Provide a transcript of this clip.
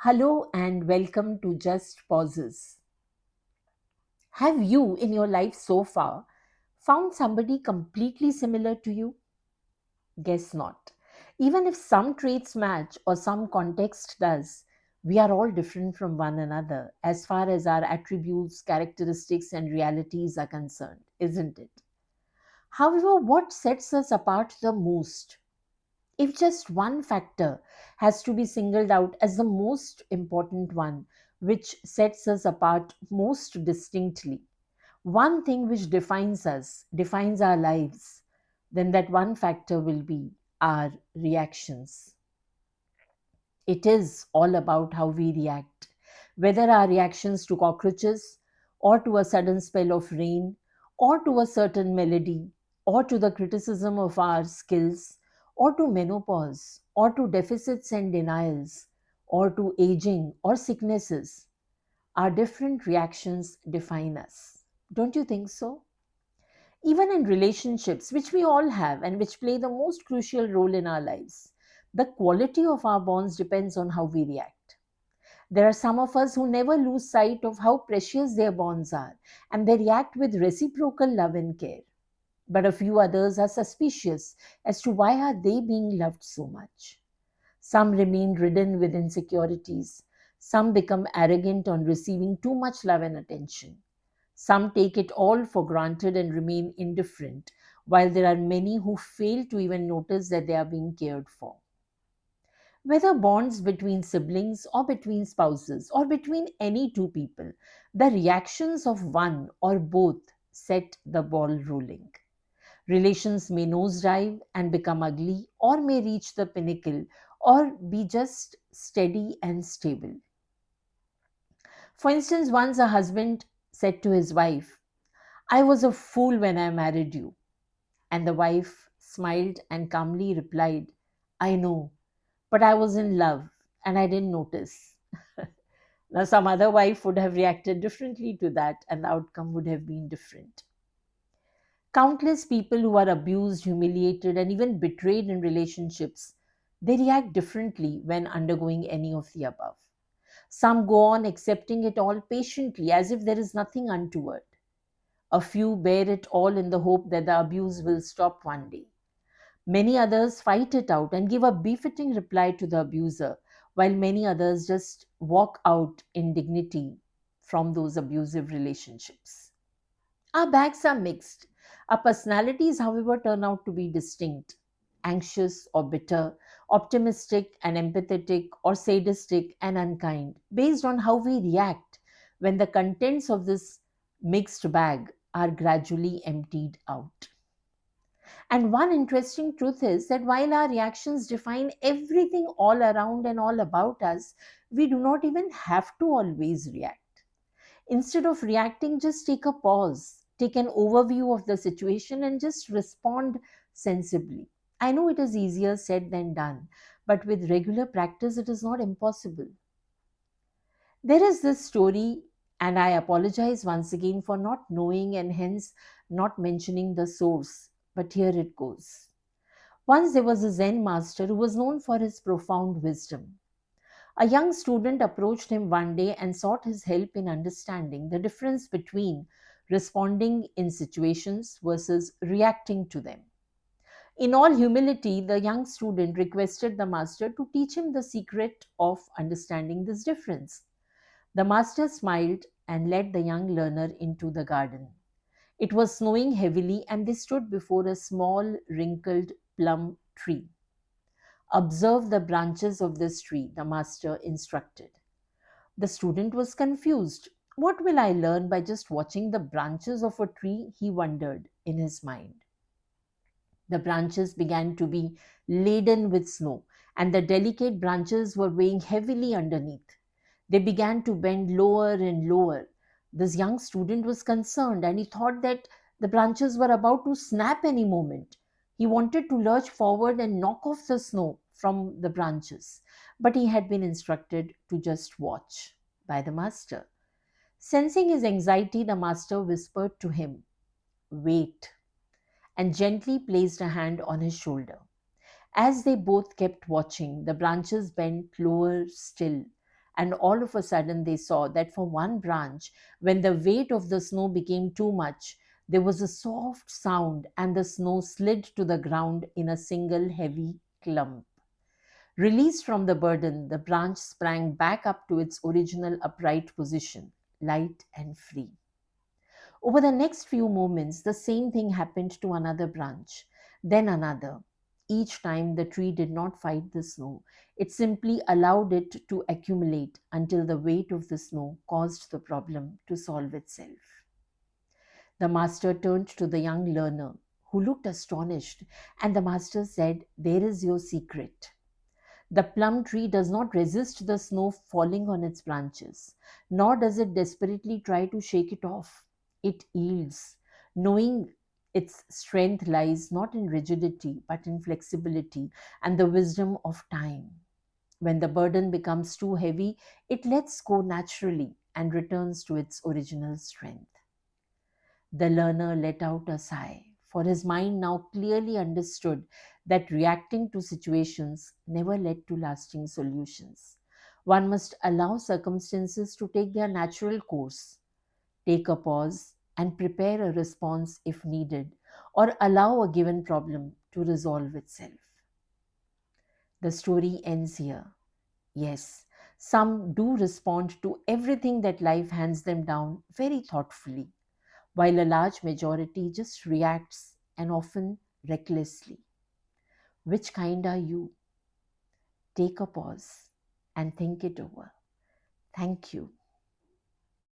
Hello and welcome to Just Pauses. Have you, in your life so far, found somebody completely similar to you? Guess not. Even if some traits match or some context does, we are all different from one another as far as our attributes, characteristics, and realities are concerned, isn't it? However, what sets us apart the most? If just one factor has to be singled out as the most important one, which sets us apart most distinctly, one thing which defines us, defines our lives, then that one factor will be our reactions. It is all about how we react, whether our reactions to cockroaches, or to a sudden spell of rain, or to a certain melody, or to the criticism of our skills, or to menopause, or to deficits and denials, or to aging or sicknesses. Our different reactions define us. Don't you think so? Even in relationships, which we all have and which play the most crucial role in our lives, the quality of our bonds depends on how we react. There are some of us who never lose sight of how precious their bonds are, and they react with reciprocal love and care. But a few others are suspicious as to why are they being loved so much. Some remain ridden with insecurities. Some become arrogant on receiving too much love and attention. Some take it all for granted and remain indifferent, while there are many who fail to even notice that they are being cared for. Whether bonds between siblings or between spouses or between any two people, the reactions of one or both set the ball rolling. Relations may nosedive and become ugly, or may reach the pinnacle, or be just steady and stable. For instance, once a husband said to his wife, "I was a fool when I married you." And the wife smiled and calmly replied, "I know, but I was in love and I didn't notice." Now, some other wife would have reacted differently to that, and the outcome would have been different. Countless people who are abused, humiliated, and even betrayed in relationships, they react differently when undergoing any of the above. Some go on accepting it all patiently as if there is nothing untoward. A few bear it all in the hope that the abuse will stop one day. Many others fight it out and give a befitting reply to the abuser, while many others just walk out in dignity from those abusive relationships. Our bags are mixed. Our personalities, however, turn out to be distinct: anxious or bitter, optimistic and empathetic, or sadistic and unkind, based on how we react when the contents of this mixed bag are gradually emptied out. And one interesting truth is that while our reactions define everything all around and all about us, we do not even have to always react. Instead of reacting, just take a pause, take an overview of the situation, and just respond sensibly. I know it is easier said than done, but with regular practice, it is not impossible. There is this story, and I apologize once again for not knowing and hence not mentioning the source, but here it goes. Once there was a Zen master who was known for his profound wisdom. A young student approached him one day and sought his help in understanding the difference between responding in situations versus reacting to them. In all humility, the young student requested the master to teach him the secret of understanding this difference. The master smiled and led the young learner into the garden. It was snowing heavily, and they stood before a small, wrinkled plum tree. "Observe the branches of this tree," the master instructed. The student was confused. What will I learn by just watching the branches of a tree? He wondered in his mind. The branches began to be laden with snow, and the delicate branches were weighing heavily underneath. They began to bend lower and lower. This young student was concerned, and he thought that the branches were about to snap any moment. He wanted to lurch forward and knock off the snow from the branches, but he had been instructed to just watch by the master. Sensing his anxiety, the master whispered to him, "Wait," and gently placed a hand on his shoulder. As they both kept watching, the branches bent lower still, And all of a sudden, they saw that for one branch, when the weight of the snow became too much, there was a soft sound and the snow slid to the ground in a single heavy clump. Released from the burden, the branch sprang back up to its original upright position, light and free. Over the next few moments, the same thing happened to another branch, then another. Each time the tree did not fight the snow. It simply allowed it to accumulate until the weight of the snow caused the problem to solve itself. The master turned to the young learner, who looked astonished, and the master said, "There is your secret. The plum tree does not resist the snow falling on its branches, nor does it desperately try to shake it off. It yields, knowing its strength lies not in rigidity but in flexibility and the wisdom of time. When the burden becomes too heavy, it lets go naturally and returns to its original strength." The learner let out a sigh, for his mind now clearly understood that reacting to situations never led to lasting solutions. One must allow circumstances to take their natural course, take a pause, and prepare a response if needed, or allow a given problem to resolve itself. The story ends here. Yes, some do respond to everything that life hands them down very thoughtfully, while a large majority just reacts and often recklessly. Which kind are you? Take a pause and think it over. Thank you.